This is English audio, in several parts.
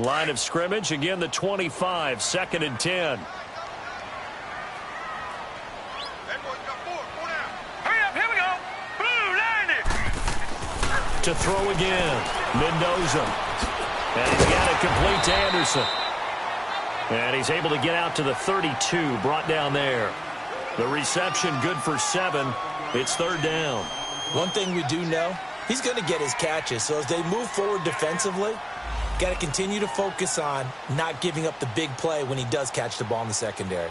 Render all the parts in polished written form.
Line of scrimmage, again the 25, 2nd and 10. To throw again, Mendoza. And he's got it complete to Anderson. And he's able to get out to the 32, brought down there. The reception good for 7. It's 3rd down. One thing we do know, he's going to get his catches. So as they move forward defensively, got to continue to focus on not giving up the big play when he does catch the ball in the secondary.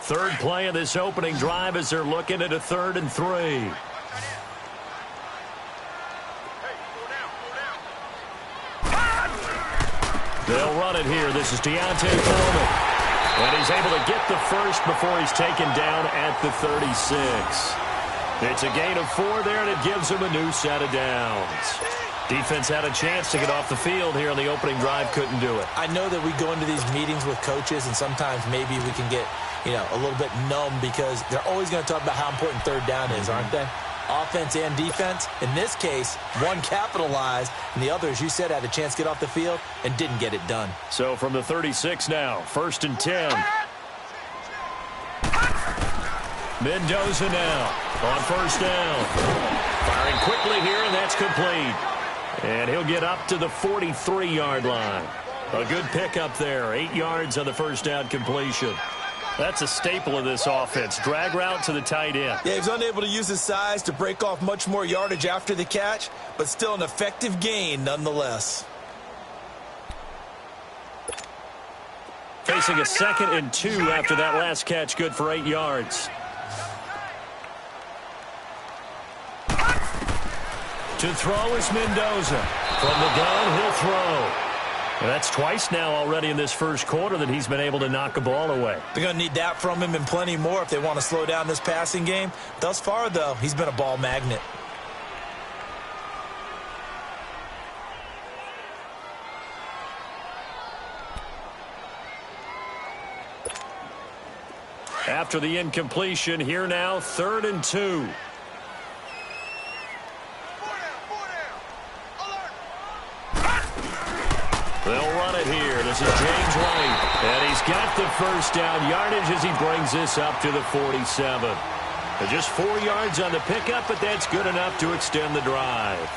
Third play of this opening drive as they're looking at a 3rd and 3. They'll run it here. This is Deontay Foreman. And he's able to get the first before he's taken down at the 36. It's a gain of 4 there, and it gives him a new set of downs. Defense had a chance to get off the field here on the opening drive, couldn't do it. I know that we go into these meetings with coaches, and sometimes maybe we can get, a little bit numb because they're always going to talk about how important 3rd down is, aren't they? Offense and defense. In this case, one capitalized, and the other, as you said, had a chance to get off the field and didn't get it done. So from the 36 now, 1st and 10. Mendoza now on 1st down. Firing quickly here, and that's complete. And he'll get up to the 43-yard line. A good pickup there. 8 yards on the 1st down completion. That's a staple of this offense. Drag route to the tight end. Yeah, he was unable to use his size to break off much more yardage after the catch, but still an effective gain nonetheless. Facing a 2nd and 2 after that last catch, good for 8 yards. To throw is Mendoza. From the gun, he'll throw. And that's twice now already in this first quarter that he's been able to knock a ball away. They're going to need that from him and plenty more if they want to slow down this passing game. Thus far, though, he's been a ball magnet. After the incompletion, here now, 3rd and 2. They'll run it here. This is James White. And he's got the first down yardage as he brings this up to the 47. Just 4 yards on the pickup, but that's good enough to extend the drive.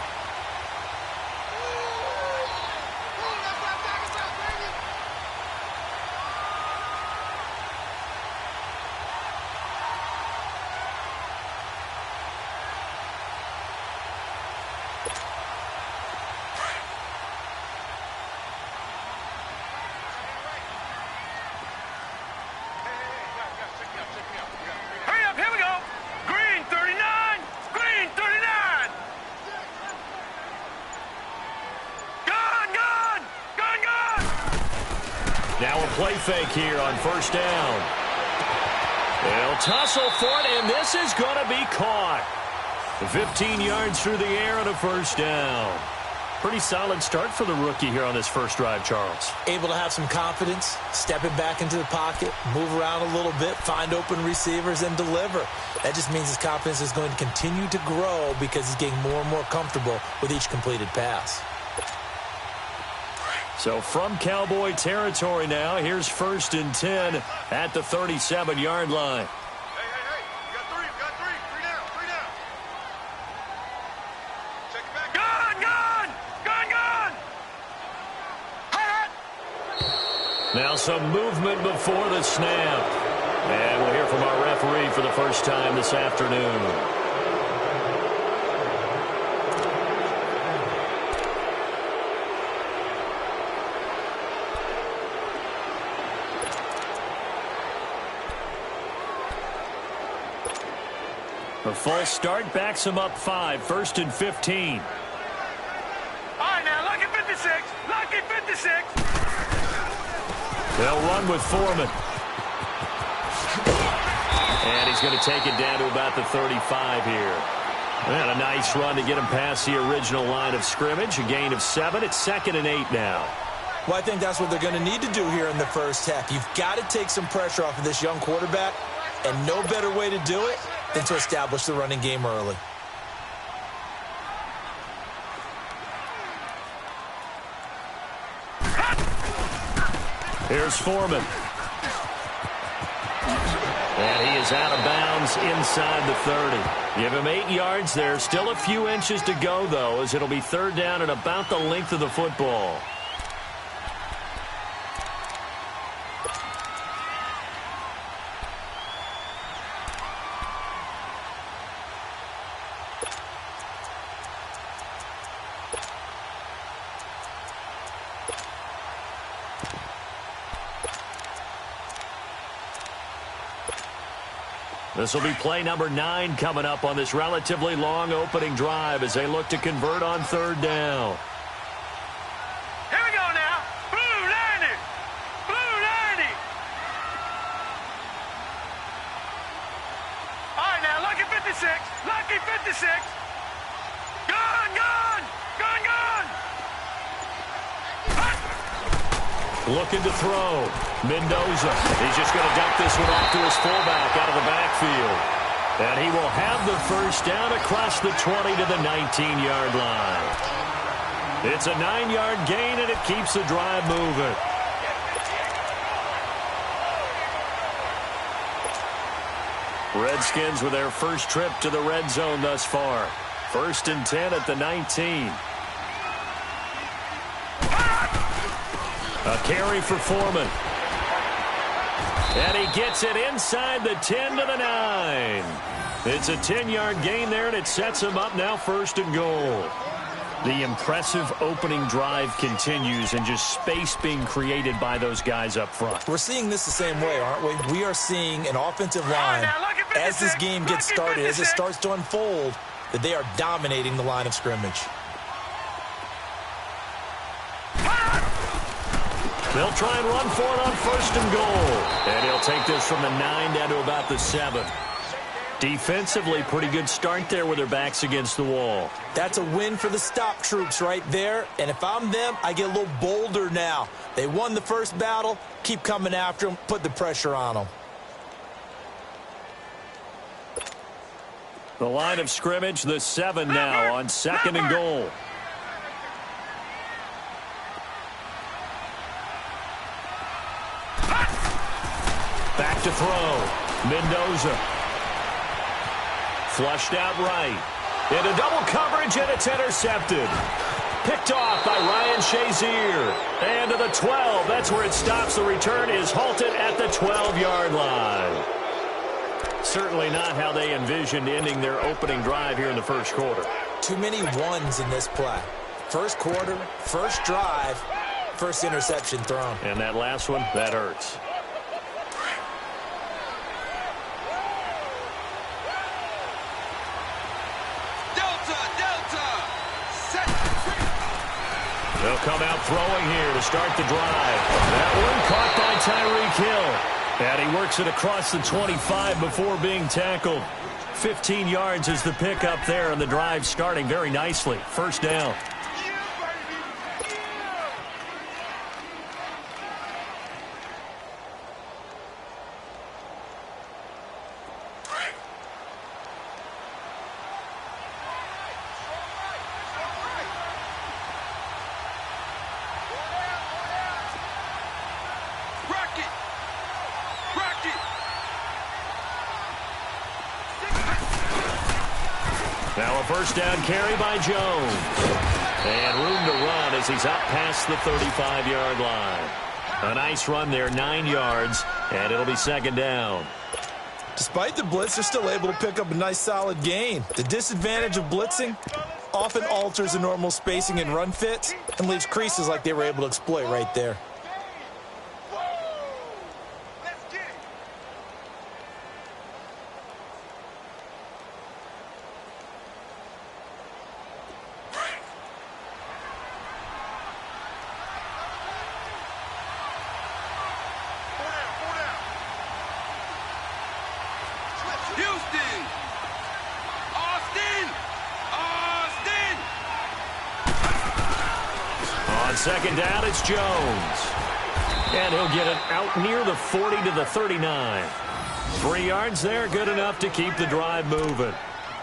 Now a play fake here on 1st down. They'll tussle for it, and this is going to be caught. 15 yards through the air on a 1st down. Pretty solid start for the rookie here on this first drive, Charles. Able to have some confidence, stepping back into the pocket, move around a little bit, find open receivers, and deliver. That just means his confidence is going to continue to grow because he's getting more and more comfortable with each completed pass. So from Cowboy territory now, here's 1st and 10 at the 37-yard line. Hey, you got 3, three down. Check it back. Gun! Now some movement before the snap. And we'll hear from our referee for the first time this afternoon. A false start backs him up 5, 1st and 15. All right, now, lucky 56. They'll run with Foreman. And he's going to take it down to about the 35 here. And a nice run to get him past the original line of scrimmage. A gain of 7. It's 2nd and 8 now. Well, I think that's what they're going to need to do here in the first half. You've got to take some pressure off of this young quarterback, and no better way to do it than to establish the running game early. Here's Foreman. And he is out of bounds inside the 30. Give him 8 yards there. Still a few inches to go, though, as it'll be 3rd down and about the length of the football. This will be play number 9 coming up on this relatively long opening drive as they look to convert on 3rd down. Here we go now. Blue 90. Blue 90. All right, now, lucky 56. Lucky 56. Gun, gun. Gun, gun. Looking to throw. Mendoza. He's just going to dump this one off to his fullback out of the backfield. And he will have the first down across the 20 to the 19-yard line. It's a 9-yard gain, and it keeps the drive moving. Redskins with their first trip to the red zone thus far. 1st and 10 at the 19. A carry for Foreman. And he gets it inside the 10 to the 9. It's a 10-yard gain there, and it sets him up now 1st and goal. The impressive opening drive continues, and just space being created by those guys up front. We're seeing this the same way, aren't we? We are seeing an offensive line, as this game gets started, as it starts to unfold, that they are dominating the line of scrimmage. They'll try and run for it on 1st and goal. And he'll take this from the 9 down to about the 7. Defensively, pretty good start there with their backs against the wall. That's a win for the stop troops right there. And if I'm them, I get a little bolder now. They won the first battle. Keep coming after them. Put the pressure on them. The line of scrimmage, the 7 now on 2nd and goal. Back to throw. Mendoza. Flushed out right. Into double coverage, and it's intercepted. Picked off by Ryan Shazier. And to the 12. That's where it stops. The return is halted at the 12-yard line. Certainly not how they envisioned ending their opening drive here in the first quarter. Too many ones in this play. First quarter, first drive, first interception thrown. And that last one, that hurts. They'll come out throwing here to start the drive. That one caught by Tyreek Hill. And he works it across the 25 before being tackled. 15 yards is the pickup there, and the drive starting very nicely. 1st down. Now a 1st down carry by Jones. And room to run as he's out past the 35-yard line. A nice run there, 9 yards, and it'll be 2nd down. Despite the blitz, they're still able to pick up a nice solid gain. The disadvantage of blitzing often alters the normal spacing and run fits and leaves creases like they were able to exploit right there. On second down, it's Jones. And he'll get it out near the 40 to the 39. 3 yards there, good enough to keep the drive moving.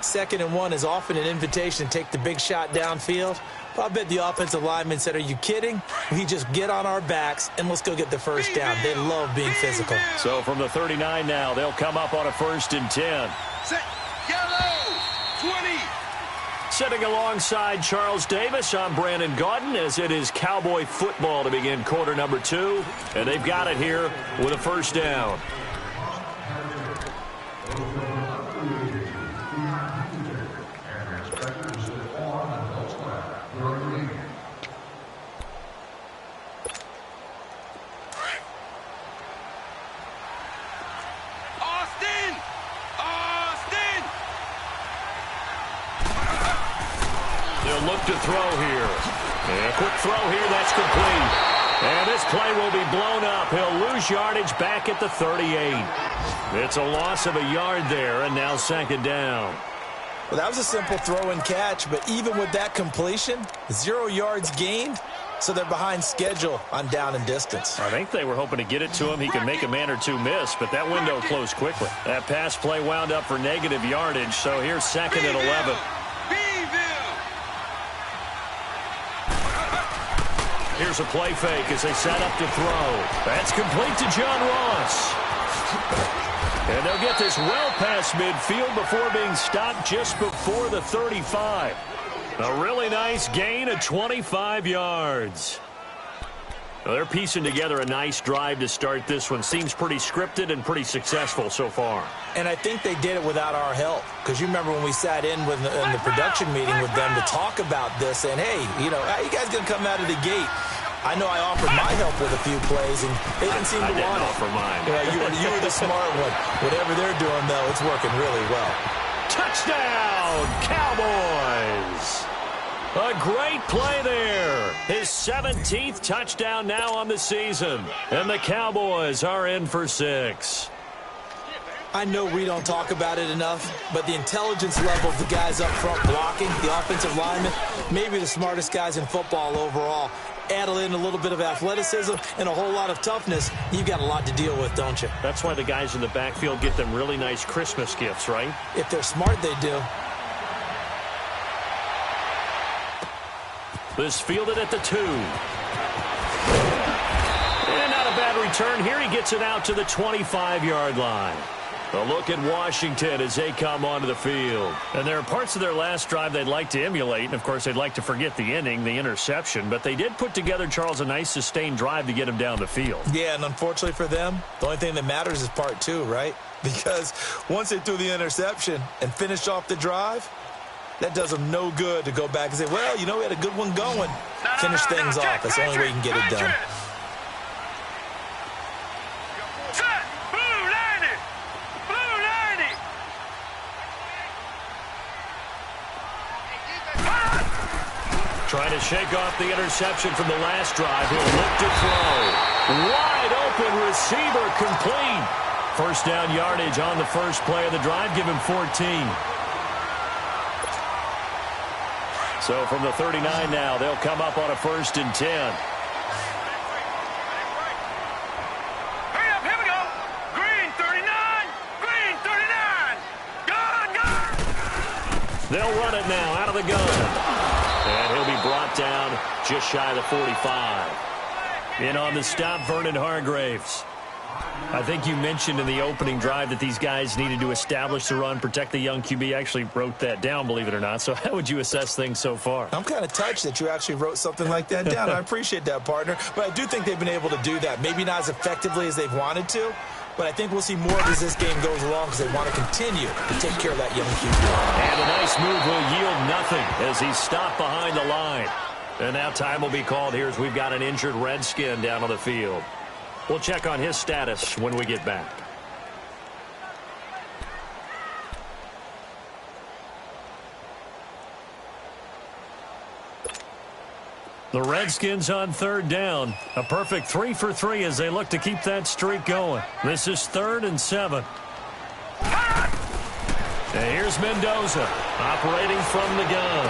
2nd and 1 is often an invitation to take the big shot downfield. But I bet the offensive lineman said, are you kidding? We just get on our backs and let's go get the first down. They love being physical. So from the 39 now, they'll come up on a 1st and 10. Set. Yellow. 20. Sitting alongside Charles Davis, I'm Brandon Gaudin, as it is Cowboy football to begin quarter number 2. And they've got it here with a first down. Look to throw here. And a quick throw here, that's complete. And this play will be blown up. He'll lose yardage back at the 38. It's a loss of a yard there, and now 2nd down. Well, that was a simple throw and catch, but even with that completion, 0 yards gained, so they're behind schedule on down and distance. I think they were hoping to get it to him. He could make a man or two miss, but that window closed quickly. That pass play wound up for negative yardage, so here's 2nd and 11. Here's a play fake as they set up to throw. That's complete to John Ross. And they'll get this well past midfield before being stopped just before the 35. A really nice gain of 25 yards. Well, they're piecing together a nice drive to start this one. Seems pretty scripted and pretty successful so far. And I think they did it without our help. Because you remember when we sat in with in the production meeting with them to talk about this, and hey, you know, how you guys going to come out of the gate? I know I offered my help with a few plays, and they didn't seem to want it. I didn't offer mine. You were the smart one. Whatever they're doing, though, it's working really well. Touchdown, Cowboys! A great play there. His 17th touchdown now on the season. And the Cowboys are in for 6. I know we don't talk about it enough, but the intelligence level of the guys up front blocking, the offensive linemen, maybe the smartest guys in football overall. Add in a little bit of athleticism and a whole lot of toughness, you've got a lot to deal with, don't you? That's why the guys in the backfield get them really nice Christmas gifts, right? If they're smart, they do. This fielded at the 2. And not a bad return here. He gets it out to the 25-yard line. A look at Washington as they come onto the field. And there are parts of their last drive they'd like to emulate. And, of course, they'd like to forget the inning, the interception. But they did put together, Charles, a nice sustained drive to get him down the field. Yeah, and unfortunately for them, the only thing that matters is part 2, right? Because once they threw the interception and finished off the drive, that does them no good to go back and say, well, you know, we had a good one going. Finish things off. That's the only way you can get it done. Trying to shake off the interception from the last drive. He'll look to throw. Wide open receiver complete. First down yardage on the first play of the drive. Give him 14. So from the 39 now, they'll come up on a 1st and 10. Hurry up, here we go. Green 39. Green 39. Gun, gun. They'll run it now out of the gun. And he'll be brought down just shy of the 45. In on the stop, Vernon Hargraves. I think you mentioned in the opening drive that these guys needed to establish the run, protect the young QB. I actually wrote that down, believe it or not. So how would you assess things so far? I'm kind of touched that you actually wrote something like that down. I appreciate that, partner. But I do think they've been able to do that. Maybe not as effectively as they've wanted to, but I think we'll see more as this game goes along because they want to continue to take care of that young QB. And a nice move will yield nothing as he's stopped behind the line. And now time will be called here as we've got an injured Redskin down on the field. We'll check on his status when we get back. The Redskins on 3rd down. A perfect 3 for 3 as they look to keep that streak going. This is 3rd and 7. And here's Mendoza operating from the gun.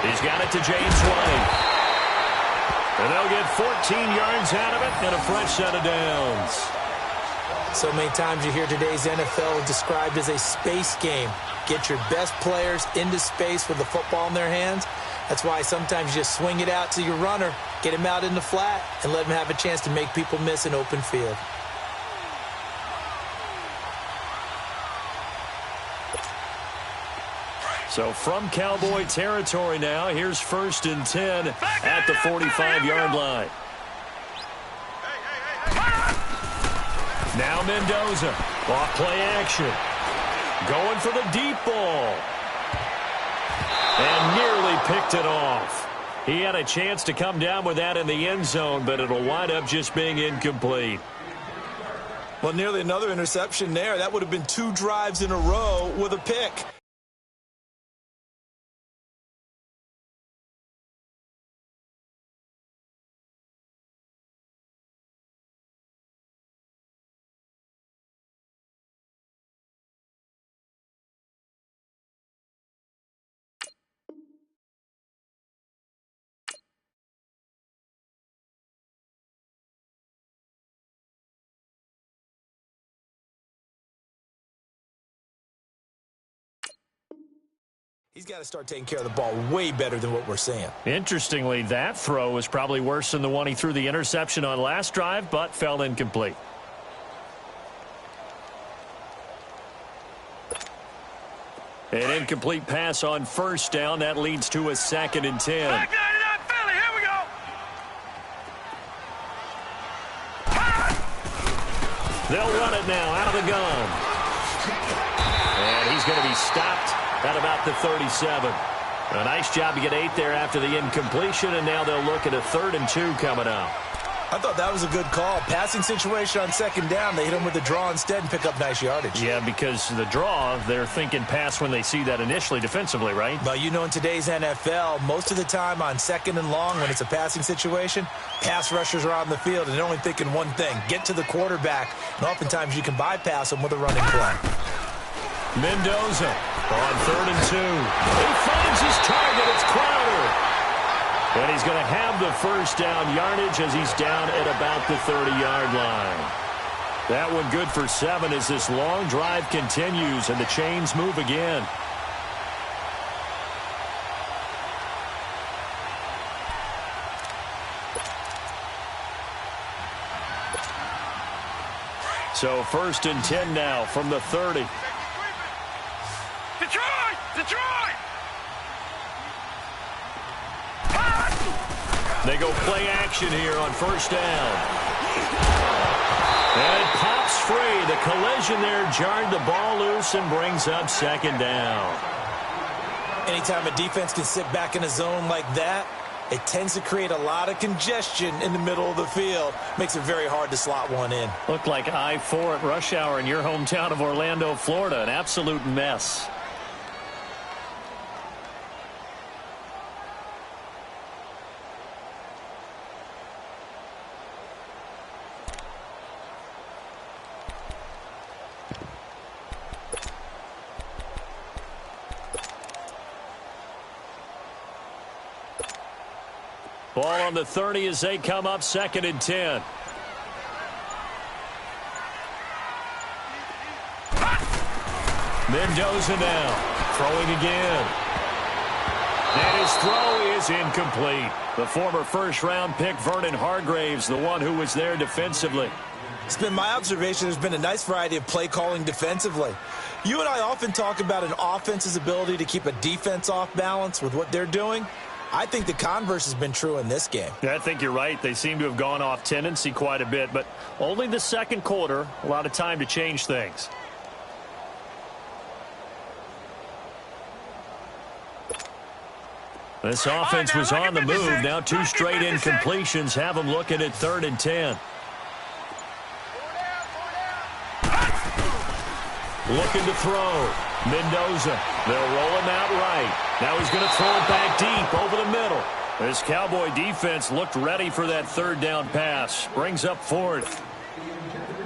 He's got it to James White. And they'll get 14 yards out of it and a fresh set of downs. So many times you hear today's NFL described as a space game. Get your best players into space with the football in their hands. That's why sometimes you just swing it out to your runner, get him out in the flat, and let him have a chance to make people miss an open field. So from Cowboy territory now, here's 1st and 10 at the 45-yard line. Now Mendoza, off play action. Going for the deep ball. And nearly picked it off. He had a chance to come down with that in the end zone, but it'll wind up just being incomplete. Well, nearly another interception there. That would have been 2 drives in a row with a pick. He's got to start taking care of the ball way better than what we're seeing. Interestingly, that throw was probably worse than the one he threw the interception on last drive, but fell incomplete. An incomplete pass on 1st down. That leads to a 2nd and 10. Back 99 Philly, here we go. They'll run it now out of the gun. And he's going to be stopped at about the 37. A nice job to get 8 there after the incompletion, and now they'll look at a 3rd and 2 coming up. I thought that was a good call. Passing situation on 2nd down. They hit him with the draw instead and pick up nice yardage. Yeah, because the draw, they're thinking pass when they see that initially defensively, right? But you know, in today's NFL, most of the time on 2nd and long, when it's a passing situation, pass rushers are on the field and they're only thinking one thing, get to the quarterback. And oftentimes you can bypass them with a running play. Mendoza on 3rd and 2. He finds his target. It's Crowder. And he's going to have the 1st down yardage as he's down at about the 30-yard line. That one good for 7 as this long drive continues and the chains move again. So 1st and 10 now from the 30. Detroit! Detroit! They go play action here on 1st down. And it pops free. The collision there jarred the ball loose and brings up 2nd down. Anytime a defense can sit back in a zone like that, it tends to create a lot of congestion in the middle of the field. Makes it very hard to slot one in. Looked like I-4 at rush hour in your hometown of Orlando, Florida. An absolute mess. Ball on the 30 as they come up 2nd and 10. Mendoza now throwing again. And his throw is incomplete. The former 1st-round pick, Vernon Hargraves, the one who was there defensively. It's been my observation there's been a nice variety of play calling defensively. You and I often talk about an offense's ability to keep a defense off balance with what they're doing. I think the converse has been true in this game. Yeah, I think you're right. They seem to have gone off tendency quite a bit, but only the 2nd quarter, a lot of time to change things. This offense was on the move. Now 2 straight incompletions have them looking at 3rd and 10. Looking to throw. Mendoza. They'll roll him out right. Now he's going to throw it back deep over the middle. This Cowboy defense looked ready for that 3rd down pass. Brings up 4th.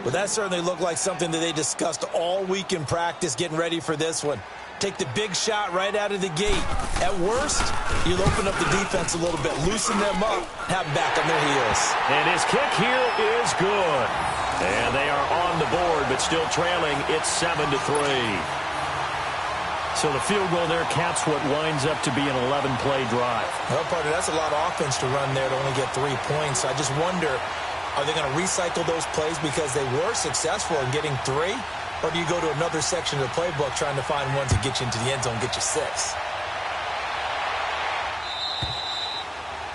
Well, that certainly looked like something that they discussed all week in practice getting ready for this one. Take the big shot right out of the gate. At worst, you'll open up the defense a little bit, loosen them up, have them back on their heels. And his kick here is good. And they are on the board, but still trailing. It's 7-3. So the field goal there caps what winds up to be an 11-play drive. Well, partner, that's a lot of offense to run there to only get 3 points. I just wonder, are they going to recycle those plays because they were successful in getting 3? Or do you go to another section of the playbook trying to find ones that get you into the end zone, get you 6?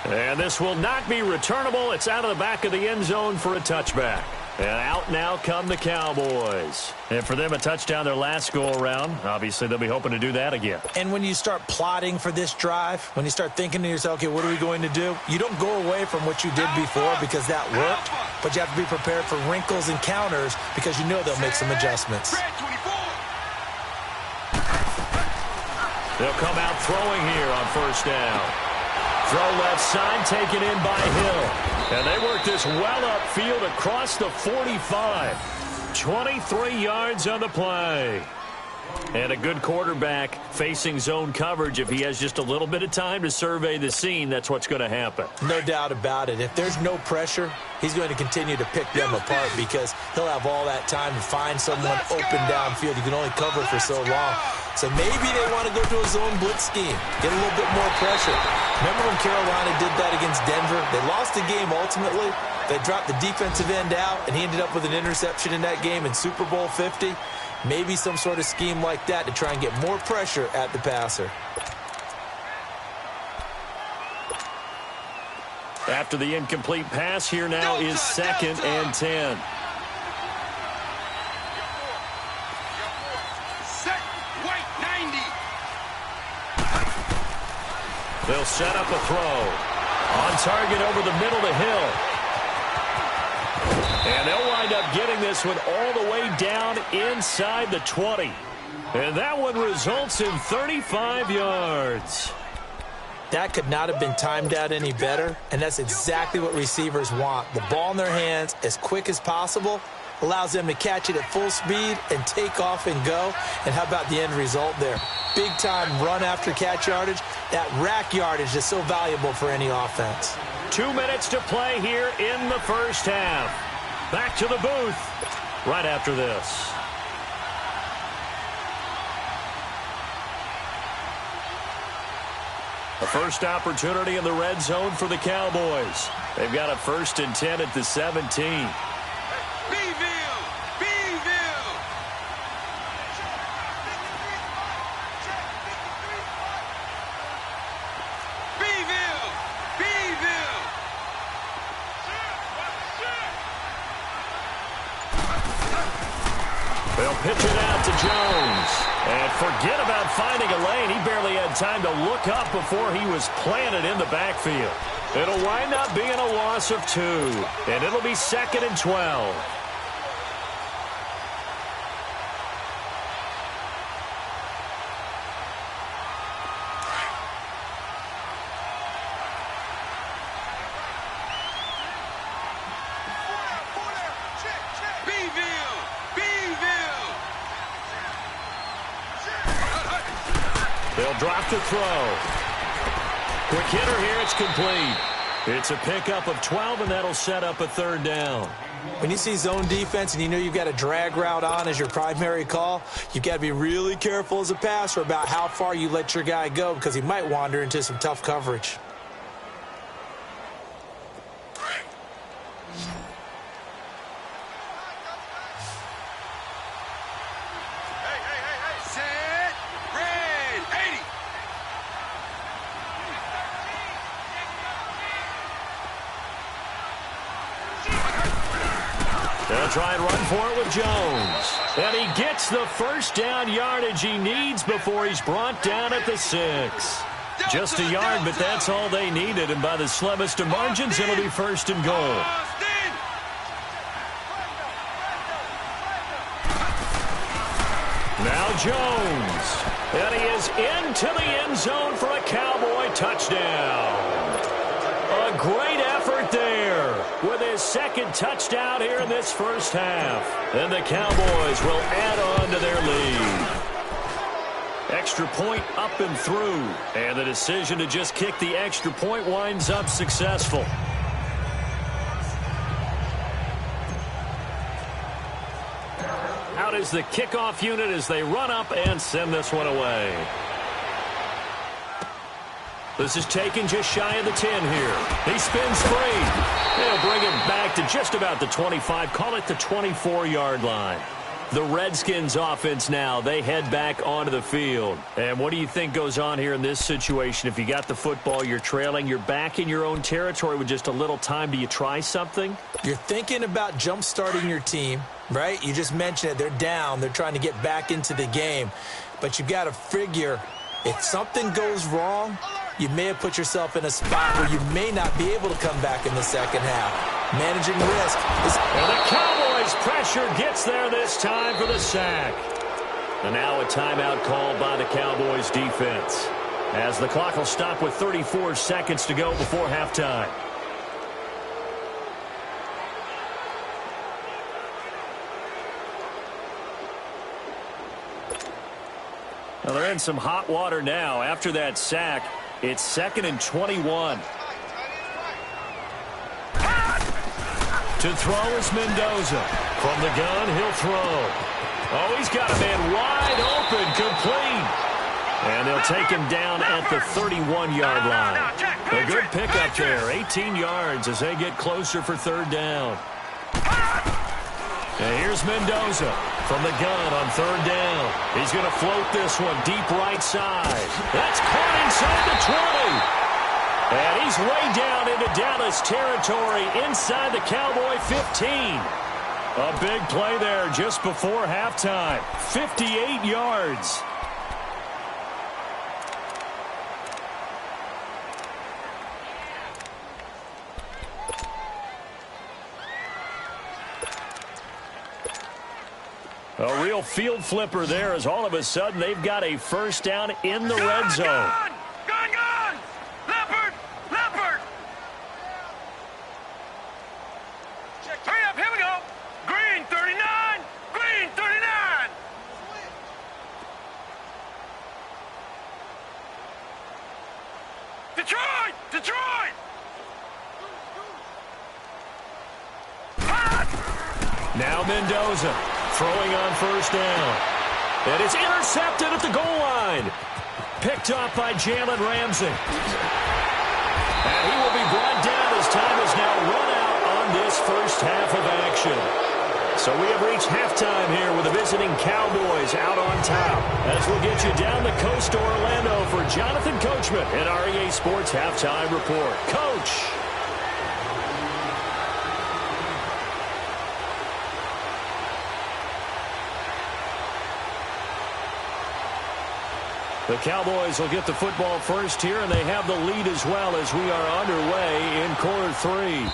And this will not be returnable. It's out of the back of the end zone for a touchback. And out now come the Cowboys. And for them, a touchdown their last go-around. Obviously, they'll be hoping to do that again. And when you start plotting for this drive, when you start thinking to yourself, okay, what are we going to do? You don't go away from what you did before because that worked, but you have to be prepared for wrinkles and counters because you know they'll make some adjustments. They'll come out throwing here on first down. Throw left side, taken in by Hill. And they work this well upfield across the 45. 23 yards on the play. And a good quarterback facing zone coverage. If he has just a little bit of time to survey the scene, that's what's going to happen. No doubt about it. If there's no pressure, he's going to continue to pick them apart because he'll have all that time to find someone open downfield. You can only cover for so long. So maybe they want to go to a zone blitz scheme, get a little bit more pressure. Remember when Carolina did that against Denver? They lost the game ultimately. They dropped the defensive end out, and he ended up with an interception in that game in Super Bowl 50. Maybe some sort of scheme like that to try and get more pressure at the passer. After the incomplete pass, here now is 2nd and 10. They'll set up a throw. On target over the middle to Hill. And they'll wind up getting this one all the way down inside the 20. And that one results in 35 yards. That could not have been timed out any better, and that's exactly what receivers want. The ball in their hands as quick as possible allows them to catch it at full speed and take off and go. And how about the end result there? Big-time run after catch yardage. That rack yardage is so valuable for any offense. 2 minutes to play here in the first half. Back to the booth right after this. A first opportunity in the red zone for the Cowboys. They've got a 1st and 10 at the 17. They'll pitch it out to Jones. And forget about finding a lane. He barely had time to look up before he was planted in the backfield. It'll wind up being a loss of 2. And it'll be 2nd and 12. They'll drop the throw. Quick hitter here, it's complete. It's a pickup of 12, and that'll set up a 3rd down. When you see zone defense and you know you've got a drag route on as your primary call, you've got to be really careful as a passer about how far you let your guy go because he might wander into some tough coverage. They'll try and run for it with Jones. And he gets the 1st down yardage he needs before he's brought down at the 6. Just a yard, but that's all they needed. And by the slimmest of margins, it'll be 1st and goal. Now Jones. And he is into the end zone for a Cowboy touchdown. A great effort there with his 2nd touchdown here in this first half. And the Cowboys will add on to their lead. Extra point up and through. And the decision to just kick the extra point winds up successful. Out is the kickoff unit as they run up and send this one away. This is taken just shy of the 10 here. He spins free. They'll bring it back to just about the 25. Call it the 24-yard line. The Redskins offense now, they head back onto the field. And what do you think goes on here in this situation? If you got the football, you're trailing, you're back in your own territory with just a little time. Do you try something? You're thinking about jump-starting your team, right? You just mentioned it. They're down. They're trying to get back into the game. But you've got to figure if something goes wrong, you may have put yourself in a spot where you may not be able to come back in the second half. Managing risk. And the Cowboys' pressure gets there this time for the sack. And now a timeout called by the Cowboys defense, as the clock will stop with 34 seconds to go before halftime. Well, they're in some hot water now. After that sack, it's 2nd and 21. To throw is Mendoza. From the gun, he'll throw. Oh, he's got a man wide open, complete. And they'll take him down at the 31-yard line. A good pickup there, 18 yards as they get closer for 3rd down. And here's Mendoza from the gun on 3rd down. He's going to float this one deep right side. That's caught inside the 20. And he's way down into Dallas territory inside the Cowboy 15. A big play there just before halftime. 58 yards. A real field flipper there as all of a sudden they've got a 1st down in the red zone. Detroit! Now Mendoza throwing on 1st down. And it's intercepted at the goal line. Picked off by Jalen Ramsey. And he will be brought down as time is now run out on this first half of action. So we have reached halftime here with the visiting Cowboys out on top. As we'll get you down the coast to Orlando for Jonathan Coachman in our EA Sports Halftime Report. Coach. The Cowboys will get the football first here, and they have the lead as well as we are underway in quarter 3.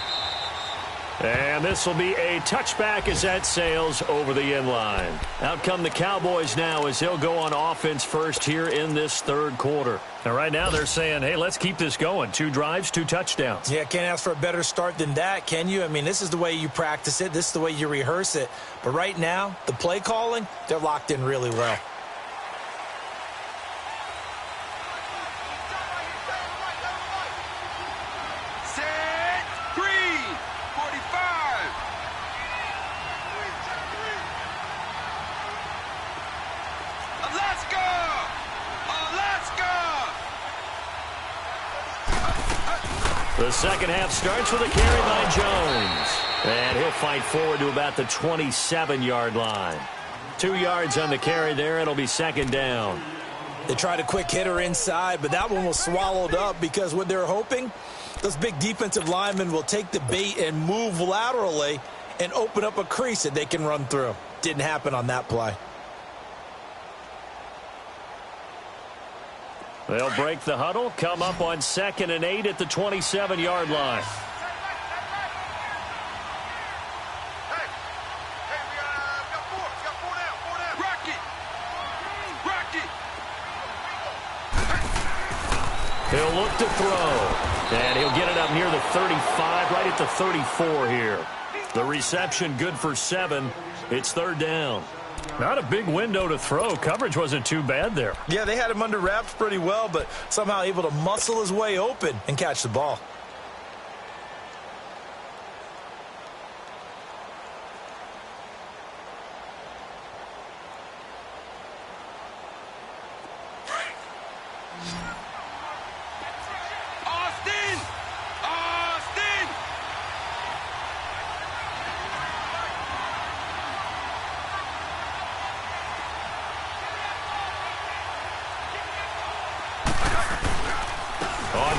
And this will be a touchback as that sails over the end line. Out come the Cowboys now as they'll go on offense first here in this 3rd quarter. And right now they're saying, hey, let's keep this going. 2 drives, 2 touchdowns. Yeah, can't ask for a better start than that, can you? I mean, this is the way you practice it. This is the way you rehearse it. But right now, the play calling, they're locked in really well. The second half starts with a carry by Jones. And he'll fight forward to about the 27-yard line. 2 yards on the carry there. It'll be 2nd down. They tried a quick hitter inside, but that one was swallowed up because what they're hoping, those big defensive linemen will take the bait and move laterally and open up a crease that they can run through. Didn't happen on that play. They'll break the huddle, come up on 2nd and 8 at the 27-yard line. He'll look to throw, and he'll get it up near the 35, right at the 34 here. The reception good for 7. It's 3rd down. Not a big window to throw. Coverage wasn't too bad there. Yeah, they had him under wraps pretty well, but somehow able to muscle his way open and catch the ball.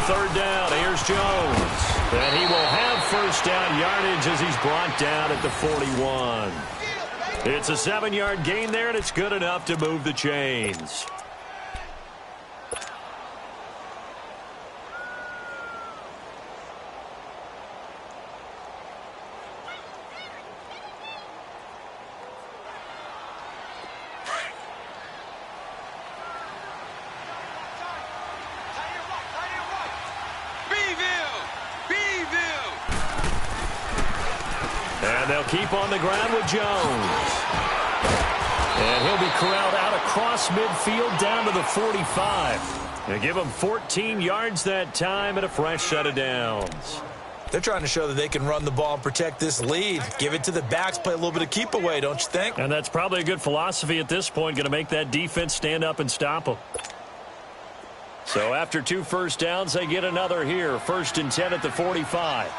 Third down, here's Jones. And he will have first down yardage as he's brought down at the 41. It's a 7-yard gain there, and it's good enough to move the chains. And they'll keep on the ground with Jones. And he'll be corralled out across midfield down to the 45. And give him 14 yards that time and a fresh set of downs. They're trying to show that they can run the ball and protect this lead. Give it to the backs, play a little bit of keep away, don't you think? And that's probably a good philosophy at this point, going to make that defense stand up and stop them. So after 2 first downs, they get another here. 1st and 10 at the 45.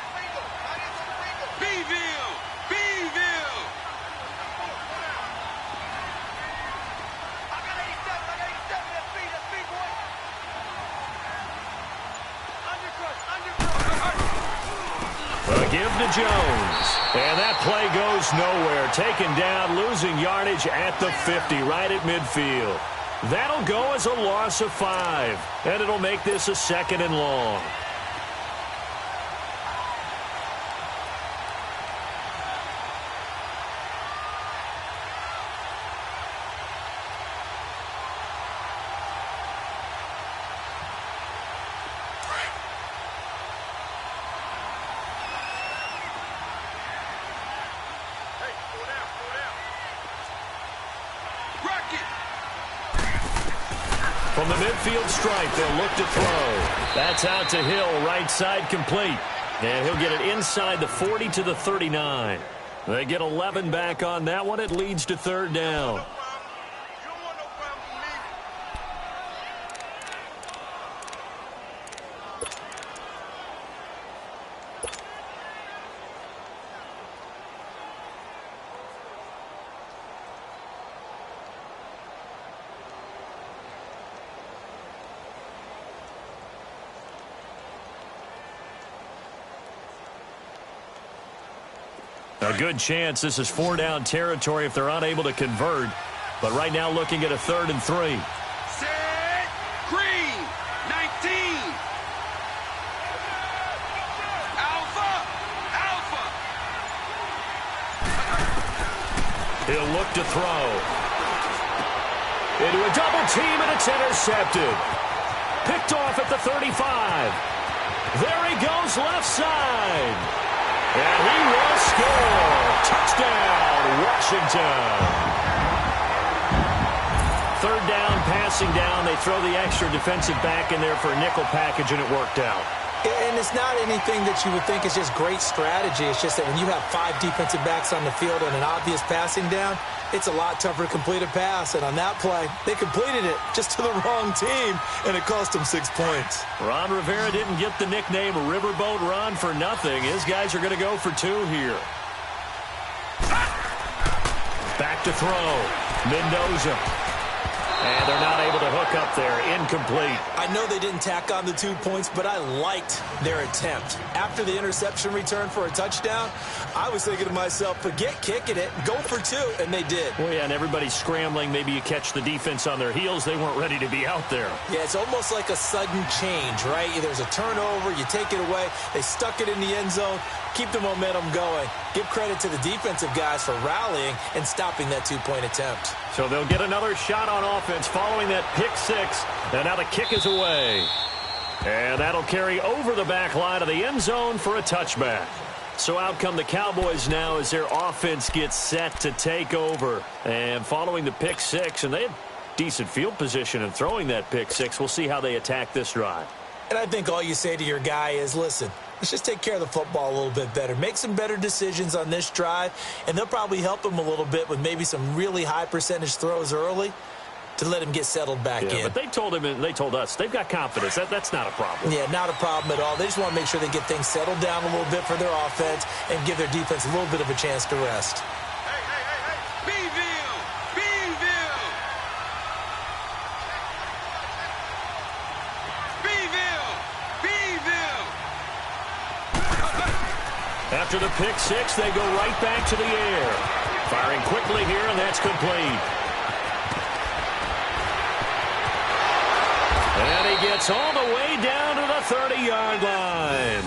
Give to Jones. And that play goes nowhere. Taken down, losing yardage at the 50, right at midfield. That'll go as a loss of 5. And it'll make this a 2nd and long. From the midfield stripe, they'll look to throw. That's out to Hill, right side complete. And he'll get it inside the 40 to the 39. They get 11 back on that one. It leads to 3rd down. A good chance this is 4-down territory if they're unable to convert. But right now looking at a 3rd and 3. Set, green, 19. Alpha, alpha. He'll look to throw. Into a double team, and it's intercepted. Picked off at the 35. There he goes, left side. And he will score. Touchdown, Washington. 3rd down, passing down. They throw the extra defensive back in there for a nickel package, and it worked out. And it's not anything that you would think is just great strategy. It's just that when you have 5 defensive backs on the field and an obvious passing down, it's a lot tougher to complete a pass. And on that play, they completed it just to the wrong team, and it cost them 6 points. Ron Rivera didn't get the nickname Riverboat Ron for nothing. His guys are going to go for 2 here. Back to throw. Mendoza. And they're not able to hook up there. Incomplete. I know they didn't tack on the 2 points, but I liked their attempt. After the interception return for a touchdown, I was thinking to myself, forget kicking it, go for 2, and they did. Well, yeah, and everybody's scrambling. Maybe you catch the defense on their heels. They weren't ready to be out there. Yeah, it's almost like a sudden change, right? There's a turnover, you take it away, they stuck it in the end zone, keep the momentum going. Give credit to the defensive guys for rallying and stopping that 2-point attempt. So they'll get another shot on offense following that pick 6. And now the kick is away. And that'll carry over the back line of the end zone for a touchback. So out come the Cowboys now as their offense gets set to take over. And following the pick six, and they had decent field position in throwing that pick six. We'll see how they attack this drive. And I think all you say to your guy is, listen, let's just take care of the football a little bit better. Make some better decisions on this drive, and they'll probably help him a little bit with maybe some really high percentage throws early to let him get settled back in. But they told him and they told us they've got confidence. That's not a problem. Yeah, not a problem at all. They just want to make sure they get things settled down a little bit for their offense and give their defense a little bit of a chance to rest. Hey. Beeville! Beeville! Beeville! Beeville! After the pick six, they go right back to the air. Firing quickly here, and that's complete. And he gets all the way down to the 30-yard line.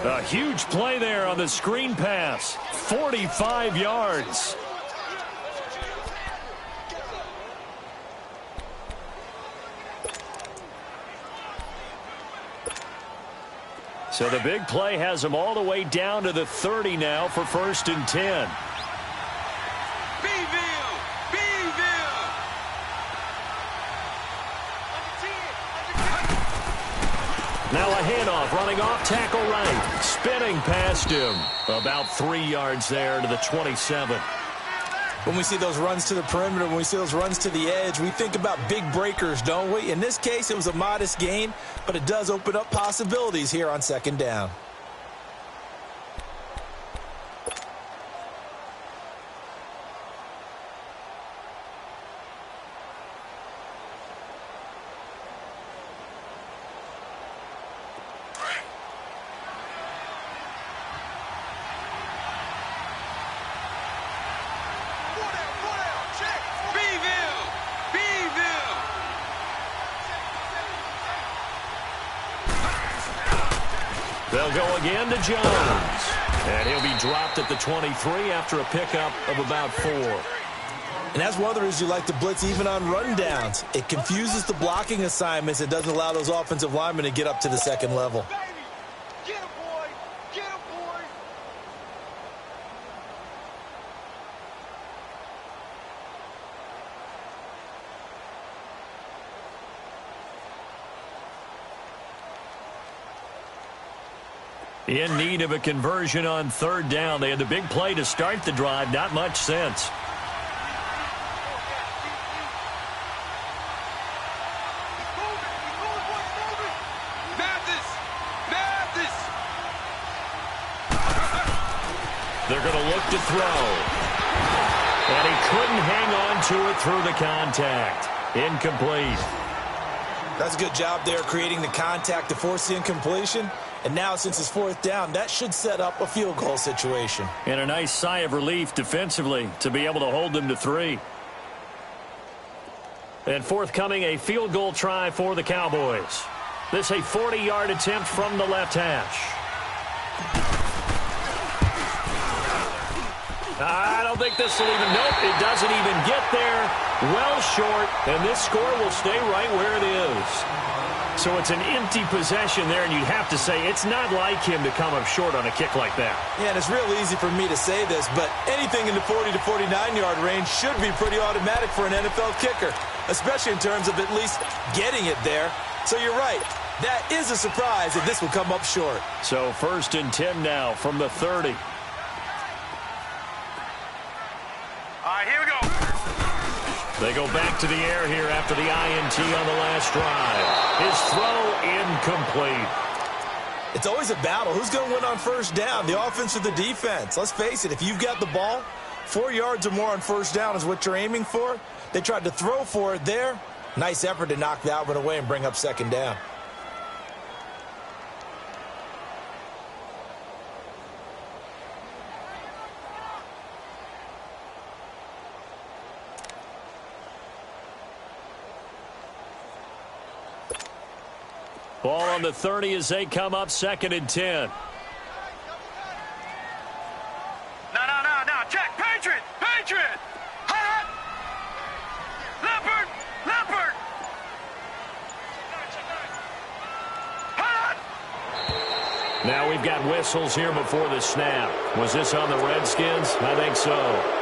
A huge play there on the screen pass. 45 yards. So the big play has him all the way down to the 30 now for 1st and 10. Now a handoff, running off tackle right, spinning past him. About 3 yards there to the 27. When we see those runs to the perimeter, when we see those runs to the edge, we think about big breakers, don't we? In this case, it was a modest gain, but it does open up possibilities here on 2nd down. They'll go again to Jones. And he'll be dropped at the 23 after a pickup of about 4. And that's one of the reasons you like to blitz even on rundowns. It confuses the blocking assignments. It doesn't allow those offensive linemen to get up to the 2nd level. Get him, boy! Get him, boy! In need of a conversion on 3rd down. They had the big play to start the drive. Not much sense. They're going to look to throw. And he couldn't hang on to it through the contact. Incomplete. That's a good job there creating the contact to force the incompletion. And now, since it's 4th down, that should set up a field goal situation. And a nice sigh of relief defensively to be able to hold them to 3. And forthcoming, a field goal try for the Cowboys. This a 40-yard attempt from the left hash. I don't think this will even, nope, it doesn't even get there. Well short, and this score will stay right where it is. So it's an empty possession there, and you'd have to say it's not like him to come up short on a kick like that. Yeah, and it's real easy for me to say this, but anything in the 40 to 49-yard range should be pretty automatic for an NFL kicker, especially in terms of at least getting it there. So you're right. That is a surprise if this will come up short. So 1st and 10 now from the 30. All right, here we go. They go back to the air here after the INT on the last drive. His throw incomplete. It's always a battle. Who's going to win on 1st down, the offense or the defense? Let's face it, if you've got the ball, 4 yards or more on 1st down is what you're aiming for. They tried to throw for it there. Nice effort to knock that one away and bring up 2nd down. Ball on the 30 as they come up 2nd and 10. No. Check. Patriot. Hot. Leopard. Hot. Now we've got whistles here before the snap. Was this on the Redskins? I think so.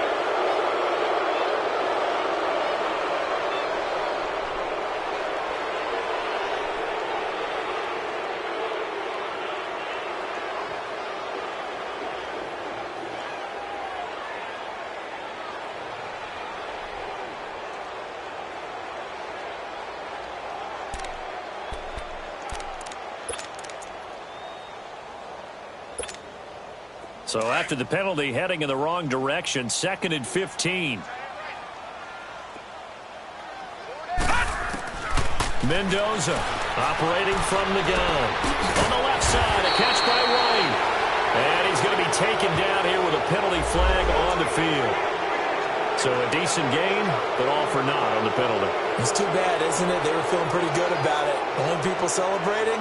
So after the penalty, heading in the wrong direction, 2nd and 15. Mendoza operating from the gun. On the left side, a catch by White. And he's going to be taken down here with a penalty flag on the field. So a decent gain, but all for naught on the penalty. It's too bad, isn't it? They were feeling pretty good about it. Only people celebrating,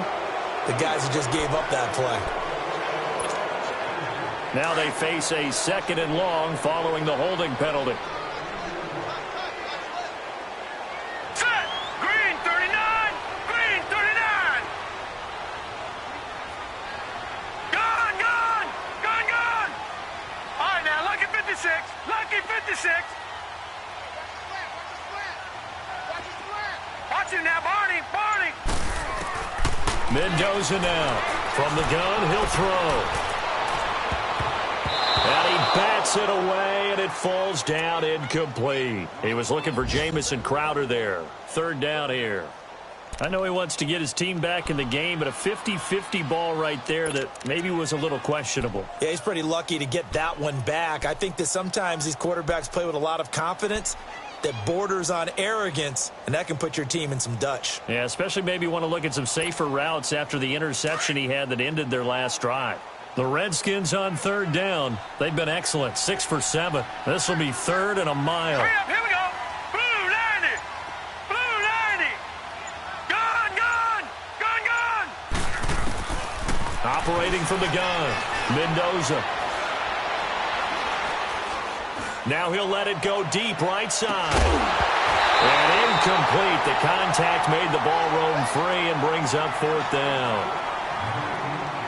the guys who just gave up that play. Now they face a 2nd and long following the holding penalty. Set! Green 39! Green 39! Gone! Gone! Gone! Gone! All right, now, lucky 56! Lucky 56! Watch it now, Barney! Barney! Mendoza now. From the gun, he'll throw. And he bats it away, and it falls down incomplete. He was looking for Jamison Crowder there. 3rd down here. I know he wants to get his team back in the game, but a 50-50 ball right there that maybe was a little questionable. Yeah, he's pretty lucky to get that one back. I think that sometimes these quarterbacks play with a lot of confidence that borders on arrogance, and that can put your team in some Dutch. Yeah, especially maybe want to look at some safer routes after the interception he had that ended their last drive. The Redskins on 3rd down. They've been excellent, 6 for 7. This will be 3rd and a mile. Hurry up, here we go! Blue 90! Blue 90! Gone! Gone! Gone! Gone! Operating from the gun, Mendoza. Now he'll let it go deep right side. And incomplete. The contact made the ball roam free and brings up 4th down.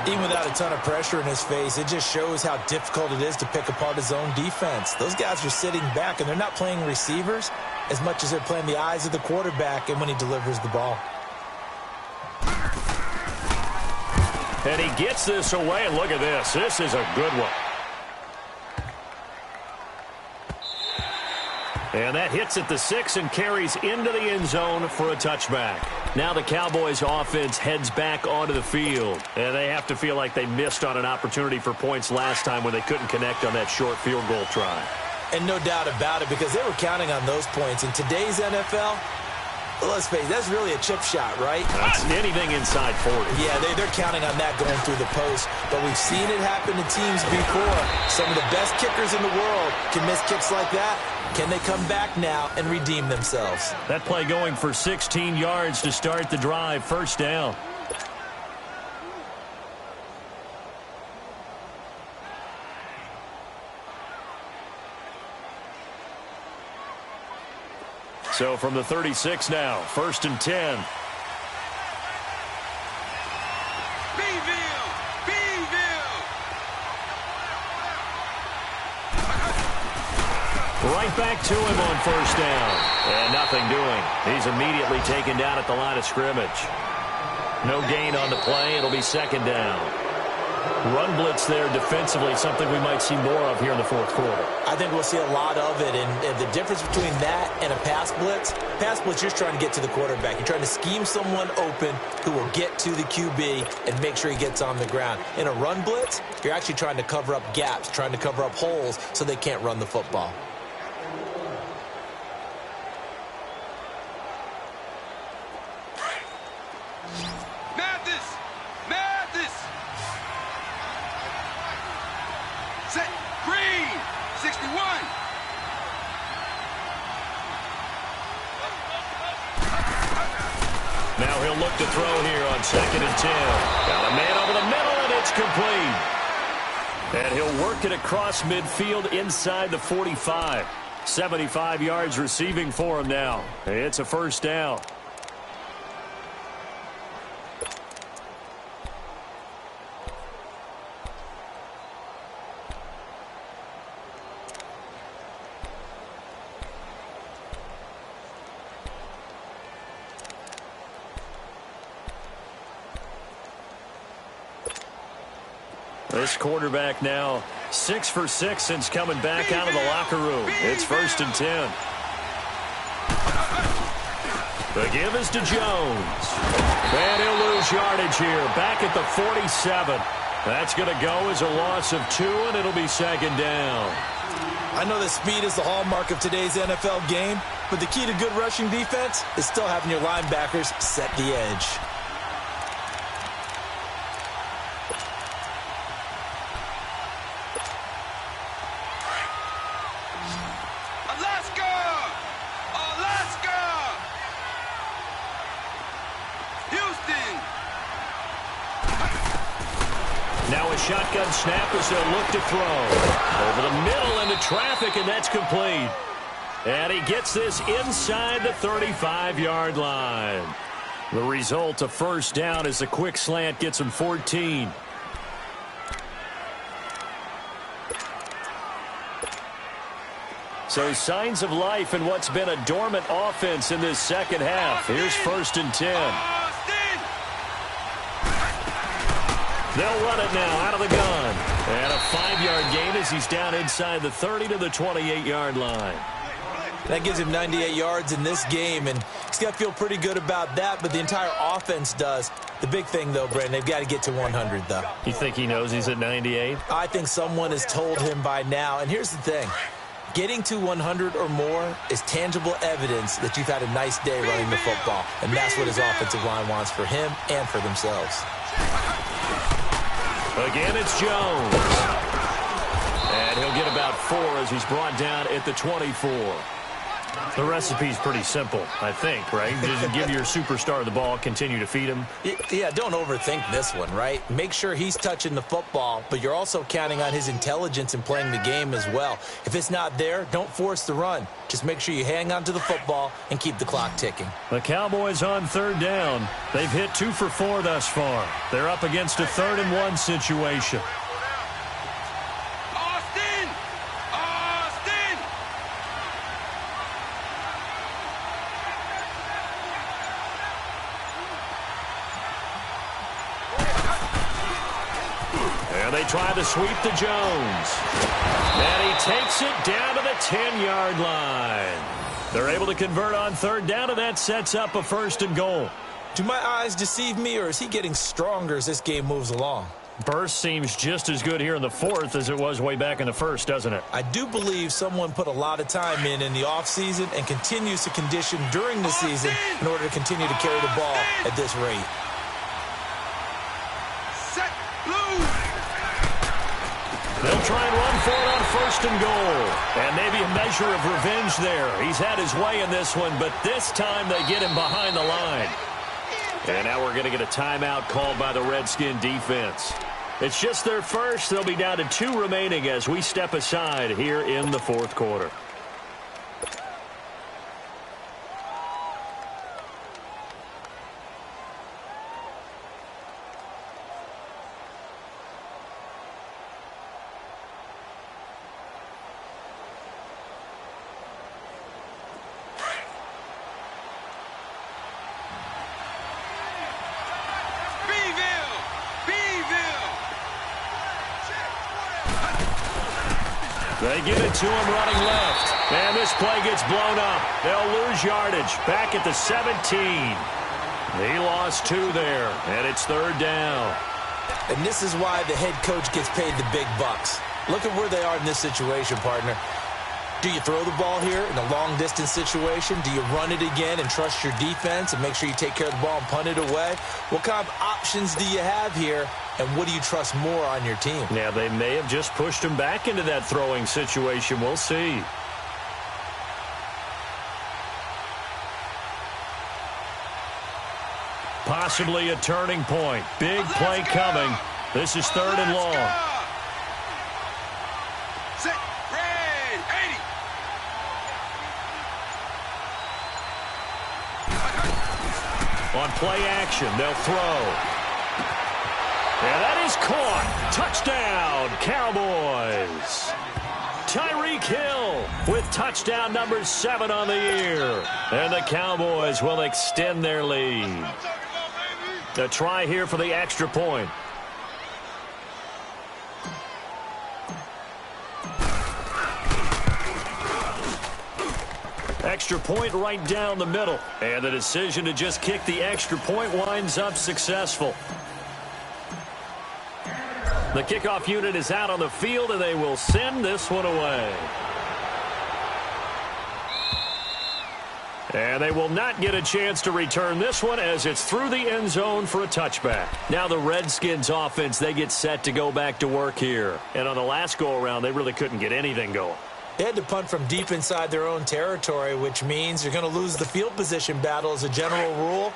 Even without a ton of pressure in his face, it just shows how difficult it is to pick apart his own defense. Those guys are sitting back, and they're not playing receivers as much as they're playing the eyes of the quarterback and when he delivers the ball. And he gets this away, and look at this. This is a good one. And that hits at the 6 and carries into the end zone for a touchback. Now the Cowboys offense heads back onto the field. And they have to feel like they missed on an opportunity for points last time when they couldn't connect on that short field goal try. And no doubt about it, because they were counting on those points. In today's NFL, let's face it, that's really a chip shot, right? That's anything inside 40. Yeah, they're counting on that going through the post. But we've seen it happen to teams before. Some of the best kickers in the world can miss kicks like that. Can they come back now and redeem themselves? That play going for 16 yards to start the drive. 1st down. So from the 36 now, 1st and 10. Right back to him on 1st down. And nothing doing. He's immediately taken down at the line of scrimmage. No gain on the play. It'll be 2nd down. Run blitz there defensively, something we might see more of here in the 4th quarter. I think we'll see a lot of it, and the difference between that and a pass blitz, you're trying to get to the quarterback. You're trying to scheme someone open who will get to the QB and make sure he gets on the ground. In a run blitz, you're actually trying to cover up gaps, trying to cover up holes so they can't run the football. Now he'll look to throw here on 2nd and 10. Got a man over the middle, and it's complete. And he'll work it across midfield inside the 45. 75 yards receiving for him now. It's a 1st down. This quarterback now 6 for 6 since coming back out of the locker room. It's 1st and 10. The give is to Jones. And he'll lose yardage here. Back at the 47. That's going to go as a loss of 2, and it'll be 2nd down. I know that speed is the hallmark of today's NFL game, but the key to good rushing defense is still having your linebackers set the edge. Shotgun snap as they'll look to throw. Over the middle into traffic, and that's complete. And he gets this inside the 35-yard line. The result, a 1st down as the quick slant gets him 14. So signs of life in what's been a dormant offense in this second half. Here's 1st and 10. They'll run it now out of the gun. And a 5-yard gain as he's down inside the 30 to the 28-yard line. That gives him 98 yards in this game, and he's got to feel pretty good about that, but the entire offense does. The big thing, though, Brandon, they've got to get to 100, though. You think he knows he's at 98? I think someone has told him by now. And here's the thing. Getting to 100 or more is tangible evidence that you've had a nice day running the football, and that's what his offensive line wants for him and for themselves. Again, it's Jones. And he'll get about 4 as he's brought down at the 24. The recipe's pretty simple, I think, right? Just give your superstar the ball, continue to feed him. Yeah, don't overthink this one, right? Make sure he's touching the football, but you're also counting on his intelligence in playing the game as well. If it's not there, don't force the run. Just make sure you hang on to the football and keep the clock ticking. The Cowboys on 3rd down. They've hit 2 for 4 thus far. They're up against a 3rd and 1 situation. They try to sweep to Jones. And he takes it down to the 10-yard line. They're able to convert on 3rd down, and that sets up a 1st and goal. Do my eyes deceive me, or is he getting stronger as this game moves along? Burst seems just as good here in the 4th as it was way back in the 1st, doesn't it? I do believe someone put a lot of time in the offseason and continues to condition during the season in order to continue to carry the ball at this rate. They'll try and run for it on 1st and goal. And maybe a measure of revenge there. He's had his way in this one, but this time they get him behind the line. And now we're going to get a timeout called by the Redskin defense. It's just their first. They'll be down to 2 remaining as we step aside here in the 4th quarter. They give it to him running left. And this play gets blown up. They'll lose yardage. Back at the 17. He lost 2 there. And it's 3rd down. And this is why the head coach gets paid the big bucks. Look at where they are in this situation, partner. Do you throw the ball here in a long-distance situation? Do you run it again and trust your defense and make sure you take care of the ball and punt it away? What kind of options do you have here, and what do you trust more on your team? Yeah, they may have just pushed him back into that throwing situation. We'll see. Possibly a turning point. Big play coming. This is 3rd and long. On play action, they'll throw. And that is caught. Touchdown, Cowboys. Tyreek Hill with touchdown number 7 on the year. And the Cowboys will extend their lead. A try here for the extra point. Extra point right down the middle. And the decision to just kick the extra point winds up successful. The kickoff unit is out on the field, and they will send this one away. And they will not get a chance to return this one as it's through the end zone for a touchback. Now the Redskins offense, they get set to go back to work here. And on the last go-around, they really couldn't get anything going. They had to punt from deep inside their own territory, which means you're going to lose the field position battle as a general rule.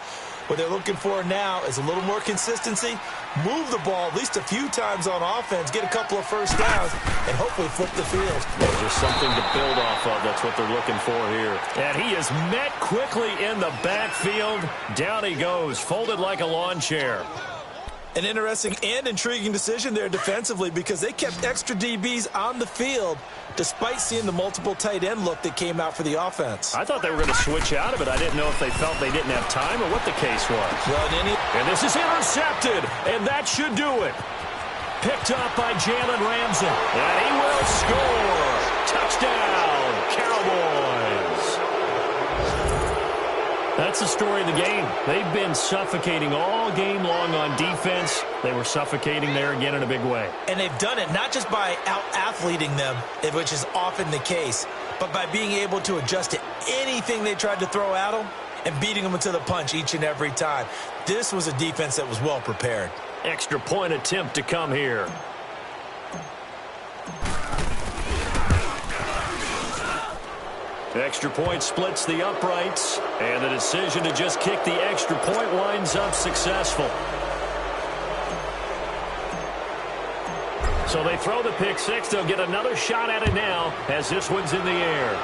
What they're looking for now is a little more consistency, move the ball at least a few times on offense, get a couple of first downs, and hopefully flip the field. Well, just something to build off of. That's what they're looking for here. And he is met quickly in the backfield. Down he goes, folded like a lawn chair. An interesting and intriguing decision there defensively because they kept extra DBs on the field despite seeing the multiple tight end look that came out for the offense. I thought they were going to switch out of it. I didn't know if they felt they didn't have time or what the case was. Well, and this is intercepted, and that should do it. Picked up by Jalen Ramsey, and he will score. Touchdown, Cowboys. That's the story of the game. They've been suffocating all game long on defense. They were suffocating there again in a big way. And they've done it not just by out-athleting them, which is often the case, but by being able to adjust to anything they tried to throw at them and beating them to the punch each and every time. This was a defense that was well prepared. Extra point attempt to come here. Extra point splits the uprights, and the decision to just kick the extra point winds up successful. So they throw the pick six. They'll get another shot at it now as this one's in the air.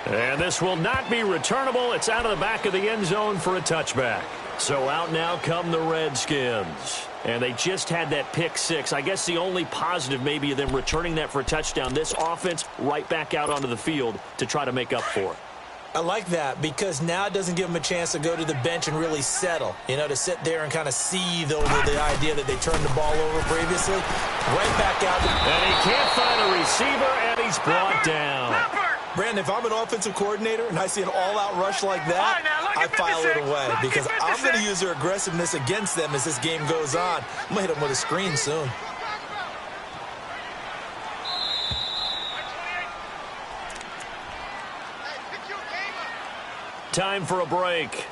And this will not be returnable. It's out of the back of the end zone for a touchback. So out now come the Redskins. And they just had that pick six. I guess the only positive maybe of them returning that for a touchdown. This offense right back out onto the field to try to make up for it. I like that because now it doesn't give them a chance to go to the bench and really settle. You know, to sit there and kind of seethe over the idea that they turned the ball over previously. Right back out. And he can't find a receiver, and he's brought down. Brandon, if I'm an offensive coordinator and I see an all-out rush like that, I file it away because I'm going to use their aggressiveness against them as this game goes on. I'm going to hit them with a screen soon. Time for a break.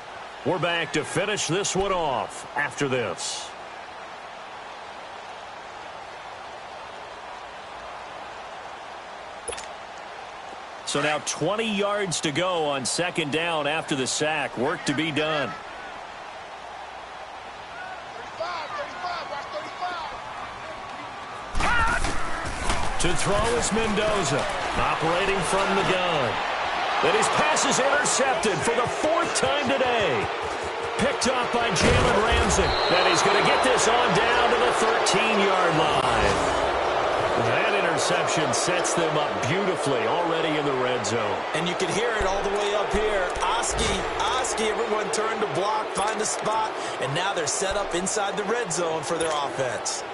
We're back to finish this one off after this. So now 20 yards to go on second down after the sack. Work to be done. To throw is Mendoza, operating from the gun. And his pass is intercepted for the fourth time today. Picked off by Jalen Ramsey. And he's going to get this on down to the 13-yard line. That interception sets them up beautifully already in the red zone. And you can hear it all the way up here. Oski, everyone turned to block, find a spot, and now they're set up inside the red zone for their offense.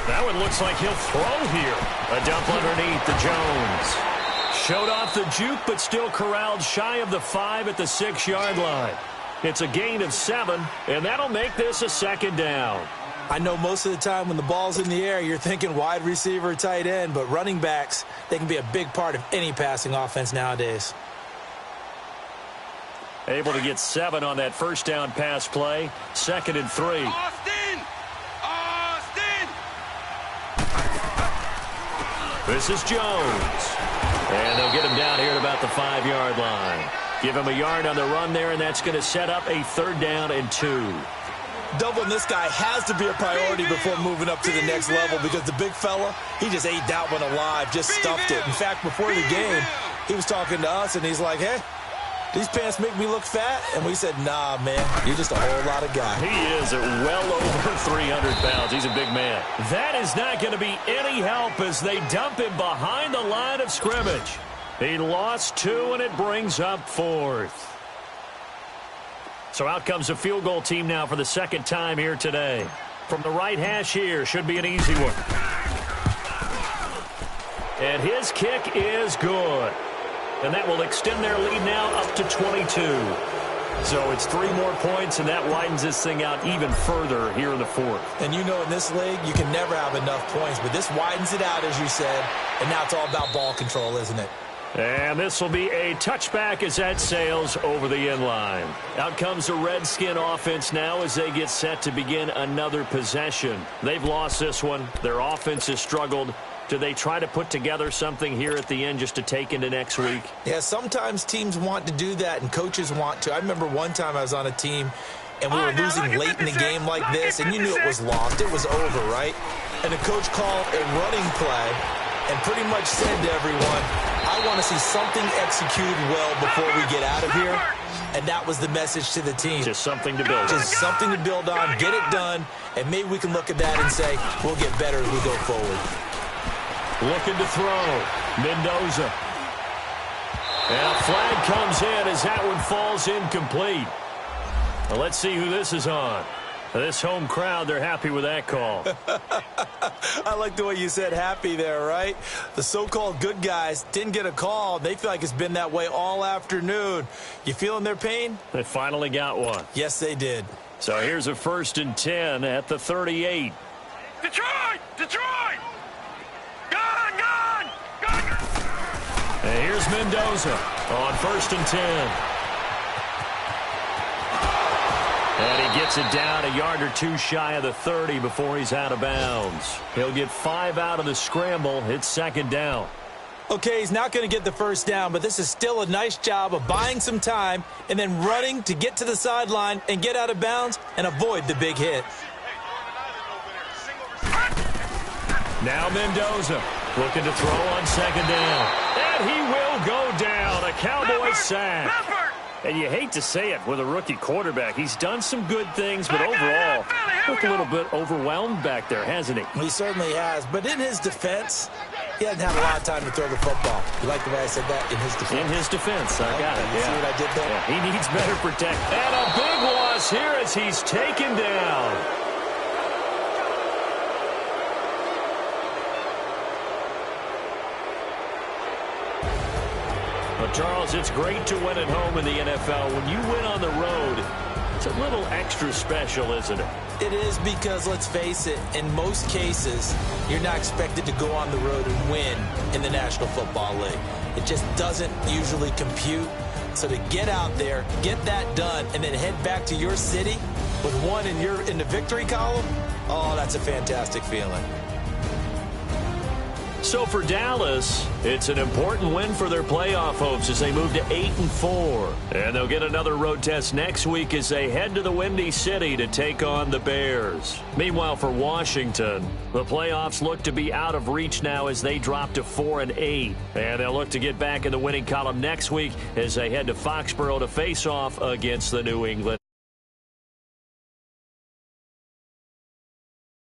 That one looks like he'll throw here. A dump underneath to Jones. Showed off the juke, but still corralled shy of the 5 at the 6-yard line. It's a gain of 7, and that'll make this a second down. I know most of the time when the ball's in the air, you're thinking wide receiver, tight end, but running backs, they can be a big part of any passing offense nowadays. Able to get 7 on that first down pass play. 2nd and 3. This is Jones. And they'll get him down here at about the 5-yard line. Give him a yard on the run there, and that's going to set up a 3rd down and 2. Doubling this guy has to be a priority before moving up to the next level because the big fella, he just ate that one alive, just stuffed it. In fact, before the game, he was talking to us, and he's like, hey, these pants make me look fat? And we said, nah, man, you're just a whole lot of guy. He is well over 300 pounds. He's a big man. That is not going to be any help as they dump him behind the line of scrimmage. He lost 2, and it brings up 4th. So out comes the field goal team now for the second time here today. From the right hash here, should be an easy one. And his kick is good. And that will extend their lead now up to 22. So it's 3 more points, and that widens this thing out even further here in the 4th. And you know in this league, you can never have enough points, but this widens it out, as you said, and now it's all about ball control, isn't it? And this will be a touchback as that sails over the end line. Out comes the Redskin offense now as they get set to begin another possession. They've lost this one. Their offense has struggled. Do they try to put together something here at the end just to take into next week? Yeah, sometimes teams want to do that and coaches want to. I remember one time I was on a team and we were losing late in the game like this, and you knew it was lost. It was over, right? And the coach called a running play and pretty much said to everyone, I want to see something executed well before we get out of here. And that was the message to the team. Just something to build on. Just something to build on, get it done, and maybe we can look at that and say, we'll get better as we go forward. Looking to throw. Mendoza. And a flag comes in as that one falls incomplete. Well, let's see who this is on. This home crowd, they're happy with that call. I like the way you said happy there, right? The so-called good guys didn't get a call. They feel like it's been that way all afternoon. You feeling their pain? They finally got one. Yes, they did. So here's a 1st and 10 at the 38. Detroit! Detroit! Gone! Gone! Gone! And here's Mendoza on 1st and 10. And he gets it down a yard or 2 shy of the 30 before he's out of bounds. He'll get 5 out of the scramble. It's 2nd down. Okay, he's not going to get the 1st down, but this is still a nice job of buying some time and then running to get to the sideline and get out of bounds and avoid the big hit. Now Mendoza looking to throw on 2nd down. And he will go down. A Cowboy sack. And you hate to say it with a rookie quarterback. He's done some good things, but overall, looked a little bit overwhelmed back there, hasn't he? He certainly has. But in his defense, he hasn't had a lot of time to throw the football. You like the way I said that? In his defense. In his defense. I got it. You see what I did there? Yeah, he needs better protection. And a big loss here as he's taken down. Well, Charles, it's great to win at home in the NFL. When you win on the road, it's a little extra special, isn't it? It is because, let's face it, in most cases, you're not expected to go on the road and win in the National Football League. It just doesn't usually compute. So to get out there, get that done, and then head back to your city with one in the victory column, oh, that's a fantastic feeling. So for Dallas, it's an important win for their playoff hopes as they move to 8-4. And they'll get another road test next week as they head to the Windy City to take on the Bears. Meanwhile, for Washington, the playoffs look to be out of reach now as they drop to 4-8. And they'll look to get back in the winning column next week as they head to Foxborough to face off against the New England